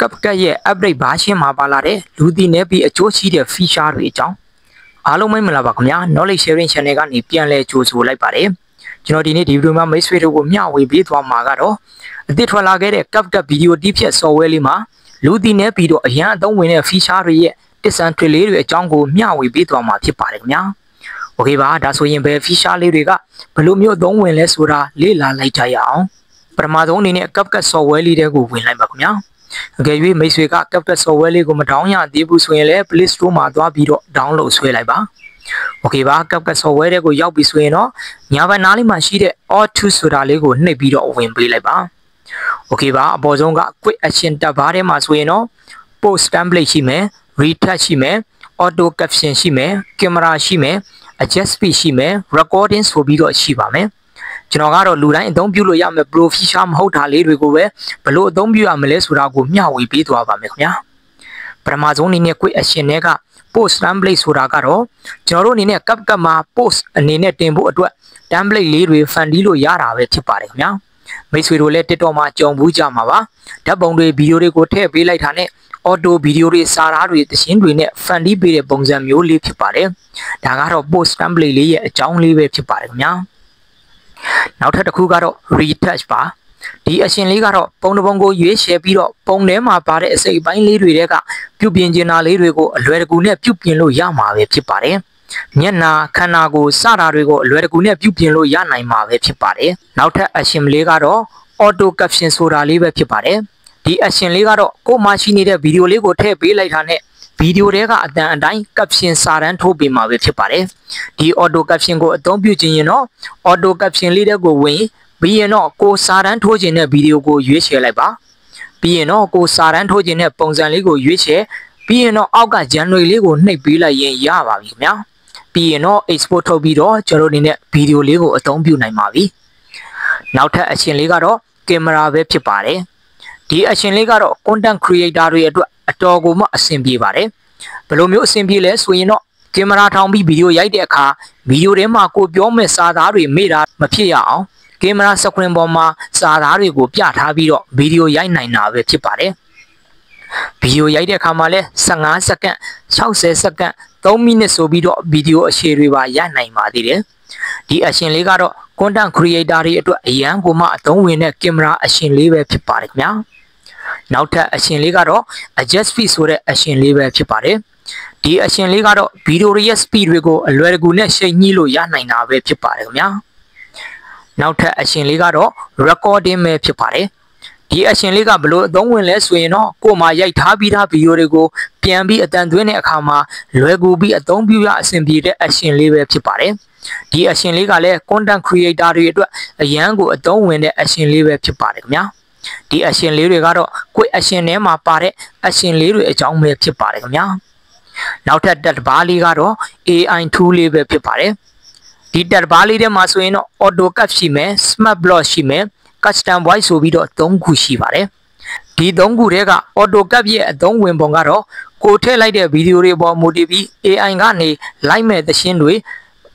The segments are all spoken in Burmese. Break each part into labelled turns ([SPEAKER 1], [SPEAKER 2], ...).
[SPEAKER 1] CapCut ရဲ့ update ဘာရှင်းမှာပါလာတဲ့လူသိနေပြီးအကျိုးရှိတဲ့ feature တွေအကြောင်းအားလုံးမင်္ဂလာပါခင်ဗျာ Knowledge Sharing Channel ကနေပြန်လဲကြိုဆိုလိုက်ပါတယ်ကျွန်တော်ဒီနေ့ဒီဗီဒီယိုမှာမိတ်ဆွေတို့ကိုမျှဝေပေးသွားမှာကတော့အသစ်ထွက်လာခဲ့တဲ့ CapCut ဗီဒီယိုတိဖြတ် software လေးမှာလူသိနေပြီးတော့အရန်အသုံးဝင်တဲ့ feature တွေရဲ့တစ်စံထွေလေးတွေအကြောင်းကိုမျှဝေပေးသွားမှာဖြစ်ပါတယ်ခင်ဗျာโอเคပါဒါဆိုရင်ဘယ် feature လေးတွေကဘယ်လိုမျိုးအသုံးဝင်လဲဆိုတာလေ့လာလိုက်ကြရအောင်ပထမဆုံးအနေနဲ့ CapCut software လေးတွေကိုဝင်လိုက်ပါခင်ဗျာအကယ်၍မိတ်ဆွေက CapCut software လေးကိုမdown ရသေးဘူးဆိုရင်လည်း Play Store မှာသွားပြီးတော့ download ဆွဲလိုက်ပါโอเคပါ CapCut software တွေကိုရောက်ပြီဆိုရင်တော့ညာဘက်နားလေးမှာရှိတဲ့ All Tools ဆိုတာလေးကိုနှိပ်ပြီးတော့ဝင်ပေးလိုက်ပါโอเคပါအပေါ်ဆုံးက Quick Action tab ဘားထဲမှာဆိုရင်တော့ Post Template ရှိမယ် Retouch ရှိမယ် Auto Caption ရှိမယ် Camera ရှိမယ် Adjust Speed ရှိမယ် Recording ဆိုပြီးတော့ရှိပါမယ်ကျွန်တော်ကတော့လူတိုင်းအသုံးပြုလို့ရမယ် Pro feature မဟုတ်တာလေးတွေကိုပဲဘလို့အသုံးပြုရမလဲဆိုတာကိုမျှဝေပေးသွားပါမယ်ခင်ဗျာပထမဆုံးအနေနဲ့ Quick Action တွေက Post Template ဆိုတာကတော့ကျွန်တော်တို့အနေနဲ့ CapCut မှာ Post အနေနဲ့တင်ဖို့အတွက် Template လေးတွေ fan တီးလို့ရတာပဲဖြစ်ပါတယ်ခင်ဗျာမိတ်ဆွေတို့လည်း TikTok မှာကြုံဘူးကြမှာပါဓာတ်ပုံတွေဗီဒီယိုတွေကိုထည့်ပေးလိုက်တာနဲ့ Auto ဗီဒီယိုတွေစာသားတွေသင်းတွေနဲ့ fan တီးပေးတဲ့ပုံစံမျိုးလေးဖြစ်ပါတယ်ဒါကတော့ Post Template လေးရဲ့အကြောင်းလေးပဲဖြစ်ပါတယ်ခင်ဗျာနောက်ထပ်တစ်ခုကတော့ retouch ပါဒီအရှင်လေးကတော့ပုံတစ်ပုံကိုရွေးချယ်ပြီးတော့ပုံထဲမှာပါတဲ့အစိပ်ပိုင်းလေးတွေကပြုပြင်ကျင်တာလေးတွေကိုအလွယ်တကူနဲ့ပြုပြင်လို့ရမှာပဲဖြစ်ပါတယ်မျက်နှာခန္ဓာကိုယ်စတာတွေကိုအလွယ်တကူနဲ့ပြုပြင်လို့ရနိုင်မှာပဲဖြစ်ပါတယ်နောက်ထပ်အရှင်လေးကတော့ auto caption ဆိုတာလေးပဲဖြစ်ပါတယ်ဒီအရှင်လေးကတော့ကိုယ်မှရှိနေတဲ့ဗီဒီယိုလေးကိုထည့်ပေးလိုက်တာနဲ့ဗီဒီယိုတွေကအတန်အတိုင်း caption စာတန်းထိုးပေးမှာပဲဖြစ်ပါတယ်ဒီ auto caption ကိုအသုံးပြုခြင်းရင်တော့ auto caption လေးတဲ့ကိုဝင်ပြီးရင်တော့ကိုစာတန်းထိုးခြင်းတဲ့ဗီဒီယိုကိုရွေးချယ်လိုက်ပါပြီးရင်တော့ကိုစာတန်းထိုးခြင်းတဲ့ပုံစံလေးကိုရွေးချယ်ပြီးရင်တော့အောက်က genre လေးကိုနှိပ်ပေးလိုက်ရင်ရပါပြီခင်ဗျာပြီးရင်တော့ export ထုတ်ပြီးတော့ကျွန်တော်တို့အနေနဲ့ဗီဒီယိုလေးကိုအသုံးပြုနိုင်ပါပြီနောက်ထပ်အရှင်လေးကတော့ camera ပဲဖြစ်ပါတယ်ဒီအရှင်လေးကတော့ content creator တွေအတွက်အတော်ကိုမှအဆင်ပြေပါတယ်ဘယ်လိုမျိုးအဆင်ပြေလဲဆိုရင်တော့ကင်မရာထောင်ပြီးဗီဒီယိုရိုက်တဲ့အခါဗီဒီယိုထဲမှာကိုပြောမဲ့စာသားတွေမေ့တာမဖြစ်ရအောင်ကင်မရာ screen ပေါ်မှာစာသားတွေကိုပြထားပြီးတော့ဗီဒီယိုရိုက်နိုင်တာပဲဖြစ်ပါတယ်ဗီဒီယိုရိုက်တဲ့အခါမှာလဲ15စက္ကန့်60စက္ကန့်3မိနစ်ဆိုပြီးတော့ဗီဒီယိုအရှည်တွေပါရနိုင်ပါသေးတယ်ဒီအရှင်လေးကတော့ content creator တွေအတွက်အရန်ကိုမှအသုံးဝင်တဲ့ကင်မရာအရှင်လေးပဲဖြစ်ပါတယ်ခင်ဗျာနောက်ထပ်အရှင်လေးကတော့ adjust speed ဆိုတဲ့အရှင်လေးပဲဖြစ်ပါတယ်ဒီအရှင်လေးကတော့ဗီဒီယိုရဲ့ speed တွေကိုအလွယ်တကူနဲ့ချိန်ညှိလို့ရနိုင်တာပဲဖြစ်ပါတယ်ခင်ဗျာနောက်ထပ်အရှင်လေးကတော့ recording ပဲဖြစ်ပါတယ်ဒီအရှင်လေးကဘလို့အသုံးဝင်လဲဆိုရင်တော့ကိုယ်မှာရိုက်ထားပြီးသားဗီဒီယိုတွေကိုပြန်ပြီးအတန်သွင်းတဲ့အခါမှာလွယ်ကူပြီးအသုံးပြုရအဆင်ပြေတဲ့အရှင်လေးပဲဖြစ်ပါတယ်ဒီအရှင်လေးကလည်း content creator တွေအတွက်အရန်ကိုအသုံးဝင်တဲ့အရှင်လေးပဲဖြစ်ပါတယ်ခင်ဗျာဒီအရှင်လေးတွေကတော့ quick action ထဲမှာပါတဲ့အရှင်လေးတွေအကြောင်းပဲဖြစ်ပါတယ်ခင်ဗျာနောက်ထပ်တက်ဘားလေးကတော့ AI tool လေးပဲဖြစ်ပါတယ်ဒီတက်ဘားလေးထဲမှာဆိုရင်တော့ auto cut ရှိမယ် smart block ရှိမယ် custom voice ဆိုပြီးတော့3ခုရှိပါတယ်ဒီ3ခုထဲက auto cut ရဲ့အသုံးဝင်ပုံကတော့ကိုထည့်လိုက်တဲ့ဗီဒီယိုတွေပေါ်မူတည်ပြီး AI ကနေလိုက်မဲ့သရှင်းတွေ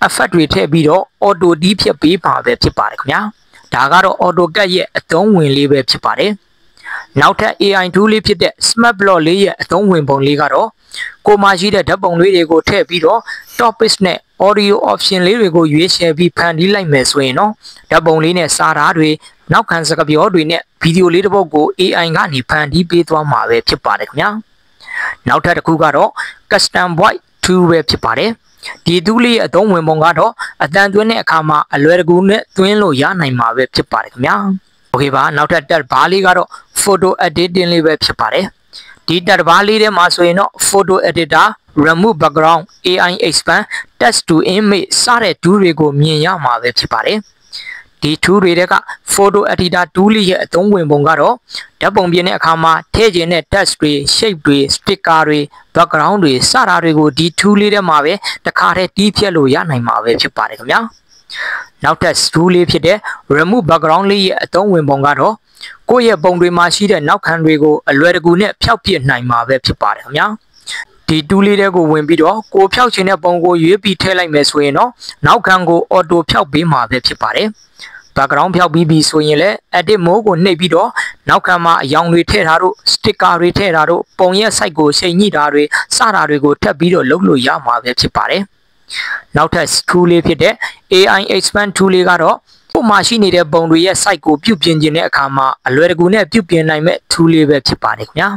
[SPEAKER 1] effect တွေထည့်ပြီးတော့ auto တီးဖြတ်ပေးပါပဲဖြစ်ပါတယ်ခင်ဗျာဒါကတော့ auto cut ရဲ့အသုံးဝင်လေးပဲဖြစ်ပါတယ်နောက်ထပ် AI tool လေးဖြစ်တဲ့ smart block လေးရဲ့အသုံးဝင်ပုံလေးကတော့ကိုမှရှိတဲ့ဓာတ်ပုံလေးတွေကိုထည့်ပြီးတော့ topics နဲ့ audio option လေးတွေကိုရွေးချယ်ပြီးဖန်တီးလိုက်မယ်ဆိုရင်တော့ဓာတ်ပုံလေးနဲ့စာသားတွေနောက်ခံစကားပြောတွေနဲ့ဗီဒီယိုလေးတစ်ပုဒ်ကို AI ကနေဖန်တီးပေးသွားမှာပဲဖြစ်ပါတယ်ခင်ဗျာနောက်ထပ်တစ်ခုကတော့ custom voice tool ပဲဖြစ်ပါတယ်ဒီသူလေးရဲ့အသုံးဝင်ပုံကတော့အတန်သွင်းတဲ့အခါမှာအလွယ်တကူနဲ့သွင်းလို့ရနိုင်မှာပဲဖြစ်ပါတယ်ခင်ဗျာโอเคပါနောက်ထပ်တက်ဘားလေးကတော့ photo editing လေးပဲဖြစ်ပါတယ်ဒီတက်ဘားလေးထဲမှာဆိုရင်တော့ photo editor remove background AI expand text to image စတဲ့ tool တွေကိုမြင်ရမှာပဲဖြစ်ပါတယ်ဒီ tool တွေက photo editor tool လေးရဲ့အသုံးဝင်ပုံကတော့ဓာတ်ပုံပြင်တဲ့အခါမှာထည့်ခြင်းတဲ့ text တွေ shape တွေ sticker တွေ background တွေစတာတွေကိုဒီ tool လေးထဲမှာပဲတခါတည်းတီးဖြတ်လို့ရနိုင်မှာပဲဖြစ်ပါတယ်ခင်ဗျာနောက်ထပ် tool လေးဖြစ်တဲ့ remove background လေးရဲ့အသုံးဝင်ပုံကတော့ကိုယ့်ရဲ့ပုံတွေမှာရှိတဲ့နောက်ခံတွေကိုအလွယ်တကူနဲ့ဖျောက်ပစ်နိုင်မှာပဲဖြစ်ပါတယ်ခင်ဗျာဒီ tool လေးတွေကိုဝင်ပြီးတော့ကိုဖျောက်ခြင်းတဲ့ပုံကိုရွေးပြီးထည့်လိုက်မယ်ဆိုရင်တော့နောက်ခံကို auto ဖျောက်ပေးမှာပဲဖြစ်ပါတယ် background ဖြောက်ပြီးပြီဆိုရင်လည်း edit mode ကိုနှိပ်ပြီးတော့နောက်ခံမှာအယောင်တွေထည့်ထားတို့ sticker တွေထည့်ထားတို့ပုံရဲ့ site ကိုချိန်ညှိတာတွေစတာတွေကိုထပ်ပြီးတော့လုပ်လို့ရမှာပဲဖြစ်ပါတယ်နောက်ထပ် tool လေးဖြစ်တဲ့ AI expand tool လေးကတော့ပုံမှန်ရှိနေတဲ့ပုံတွေရဲ့ site ကိုပြုပြင်ခြင်းတဲ့အခါမှာအလွယ်တကူနဲ့ပြုပြင်နိုင်မဲ့ tool လေးပဲဖြစ်ပါတယ်ခင်ဗျာ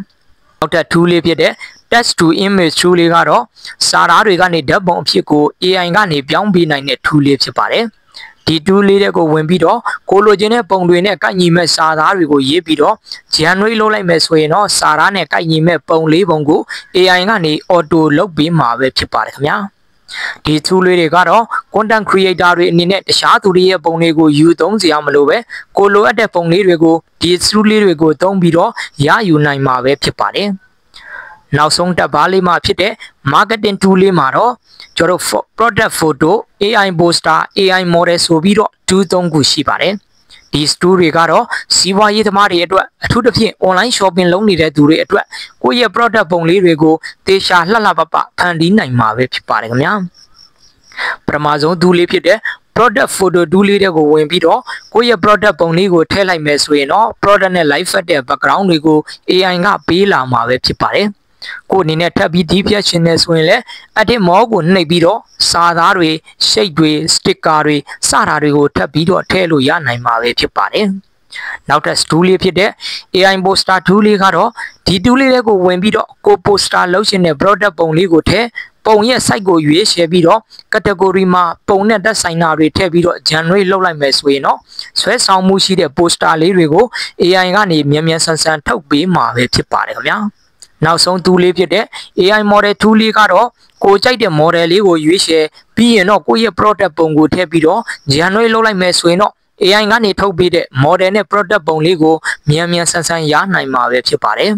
[SPEAKER 1] နောက်ထပ် tool လေးဖြစ်တဲ့ text to image tool လေးကတော့စာသားတွေကနေဓာတ်ပုံအဖြစ်ကို AI ကနေပြောင်းပေးနိုင်တဲ့ tool လေးဖြစ်ပါတယ်ဒီ tool လေးတွေကိုဝင်ပြီးတော့ကိုလိုချင်တဲ့ပုံတွေနဲ့ကိုက်ညီမဲ့စာသားတွေကိုရေးပြီးတော့ generate လုပ်လိုက်မယ်ဆိုရင်တော့စာသားနဲ့ကိုက်ညီမဲ့ပုံလေးပုံကို AI ကနေ auto လုပ်ပေးမှာပဲဖြစ်ပါတယ်ခင်ဗျာဒီ tool လေးတွေကတော့ content creator တွေအနေနဲ့တခြားသူတွေရဲ့ပုံတွေကိုယူသုံးစရာမလိုပဲကိုလိုအပ်တဲ့ပုံလေးတွေကိုဒီ tool လေးတွေကိုသုံးပြီးတော့ရယူနိုင်မှာပဲဖြစ်ပါတယ်နောက်ဆုံးတက်ပါလေးမှာဖြစ်တဲ့ marketing tool လေးမှာတော့ကျွန်တော်တို့ product photo AI poster AI model ဆိုပြီးတော့2-3ခုရှိပါတယ်ဒီ tool တွေကတော့စီးပွားရေးသမားတွေအတွက်အထူးသဖြင့် online shopping လုပ်နေတဲ့သူတွေအတွက်ကိုယ့်ရဲ့ product ပုံလေးတွေကိုတေချာလှလှပပဖန်တီးနိုင်မှာပဲဖြစ်ပါတယ်ခင်ဗျာပထမဆုံး tool လေးဖြစ်တဲ့ product photo tool လေးတွေကိုဝင်ပြီးတော့ကိုယ့်ရဲ့ product ပုံလေးကိုထည့်လိုက်မယ်ဆိုရင်တော့ product နဲ့ live ဖတ်တဲ့ background တွေကို AI ကပေးလာမှာပဲဖြစ်ပါတယ်ကိုအနေနဲ့ထပ်ပြီးဒီဖြတ်ရှင်နေဆိုရင်လည်း edit mode ကိုနှိပ်ပြီးတော့စာသားတွေ shape တွေ sticker တွေစတာတွေကိုထပ်ပြီးတော့ထည့်လို့ရနိုင်မှာပဲဖြစ်ပါတယ်နောက်ထပ် tool လေးဖြစ်တဲ့ AI poster tool လေးကတော့ဒီ tool လေးတွေကိုဝင်ပြီးတော့ကို poster လုပ်ရှင်တဲ့ product ပုံလေးကိုထည့်ပုံရဲ့ site ကိုရွေးချယ်ပြီးတော့ category မှာပုံနဲ့သက်ဆိုင်တာတွေထည့်ပြီးတော့ generate လုပ်လိုက်မယ်ဆိုရင်တော့ဆွဲဆောင်မှုရှိတဲ့ poster လေးတွေကို AI ကနေမြန်မြန်ဆန်ဆန်ထုတ်ပေးမှာပဲဖြစ်ပါတယ်ခင်ဗျာနောက်ဆုံး tool လေးဖြစ်တဲ့ AI model tool လေးကတော့ကိုကြိုက်တဲ့ model လေးကိုရွေးချယ်ပြီးရင်တော့ကိုယ့်ရဲ့ product ပုံကိုထည့်ပြီးတော့ generate လုပ်လိုက်မယ်ဆိုရင်တော့ AI ကနေထုတ်ပေးတဲ့ model နဲ့ product ပုံလေးကိုမြန်မြန်ဆန်ဆန်ရနိုင်မှာပဲဖြစ်ပါတယ်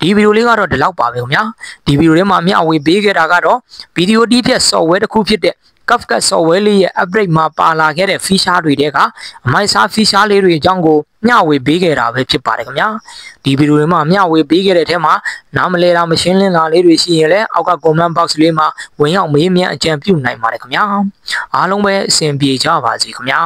[SPEAKER 1] ဒီဗီဒီယိုလေးကတော့ဒီလောက်ပါပဲခင်ဗျာဒီဗီဒီယိုထဲမှာမျှဝေပေးခဲ့တာကတော့ video DPS software တစ်ခုဖြစ်တဲ့ CapCut software လေးရဲ့ upgrade မှာပါလာခဲ့တဲ့ feature တွေတဲကအမိုက်စား feature လေးတွေအကြောင်းကိုမျှဝေပေးခဲ့တာပဲဖြစ်ပါတယ်ခင်ဗျာဒီဗီဒီယိုထဲမှာမျှဝေပေးခဲ့တဲ့အထက်မှာနားမလဲတာမရှင်းလင်းတာလေးတွေရှိရင်လည်းအောက်က comment box လေးမှာဝင်ရောက်မေးမြန်းအကြံပြုနိုင်ပါတယ်ခင်ဗျာအားလုံးပဲအဆင်ပြေကြပါစေခင်ဗျာ